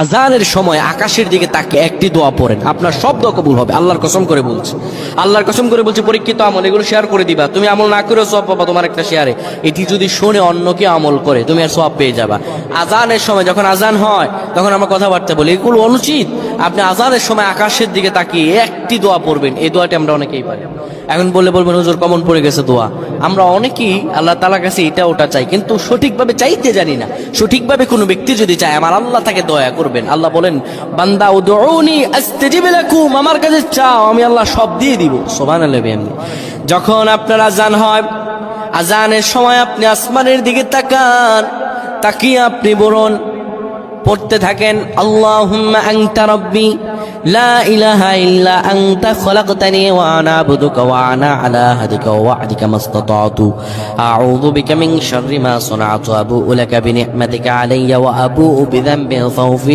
আজানের সময় আকাশের দিকে তাকিয়ে একটি দোয়া পড়েন, আপনার সব দোয়া কবুল হবে। আল্লাহর কসম করে বলছি, আল্লাহর কসম করে বলছি, পরীক্ষিত আমল এগুলো শেয়ার করে দিবা। তুমি আমল না করেও সওয়াব পাবা তোমার একটা শেয়ারে। এটি যদি শুনে অন্য কেউ আমল করে তুমি আর সওয়াব পেয়ে যাবা। আজানের সময় যখন আজান হয় তখন আমরা কথাবার্তা বলি, এগুলো অনুচিত। আপনি আজানের সময় আকাশের দিকে তাকিয়ে একটি দোয়া পড়বেন। এই দোয়াটি আমরা অনেকেই পারি। এখন বলবেন হুজুর কমন পড়ে গেছে দোয়া। আমরা অনেকেই আল্লাহ তাআলার কাছে এটা ওটা চাই, কিন্তু সঠিকভাবে চাইতে জানি না। সঠিকভাবে কোনো ব্যক্তি যদি চায় আমার আল্লাহ তাকে দয়া করবেন। আল্লাহ বলেন, বান্দা উদউনি আস্তাজিব লাকুম, আমার কাছে চাও আমি আল্লাহ সব দিয়ে দিব। সুবহানাল্লাহ। যখন আপনার আজান হয়, আজানের সময় আপনি আসমানের দিকে তাকান, তাকিয়ে আপনি বলুন, পড়তে থাকেন, আল্লাহুম্মা আনতা রাব্বি লা ইলাহা ইল্লা আনতা খলাকতানি ওয়া আনা আবদুকা ওয়া আনা আলা আহদিকা ওয়া ওয়া'দিকা মাসতাতা'তু আউযু বিকা মিন শাররি মা সানা'তু আবু'ু লাকা বিনি'মাতিকা আলাইয়া ওয়া আবু'ু বিযানবি ফাগফির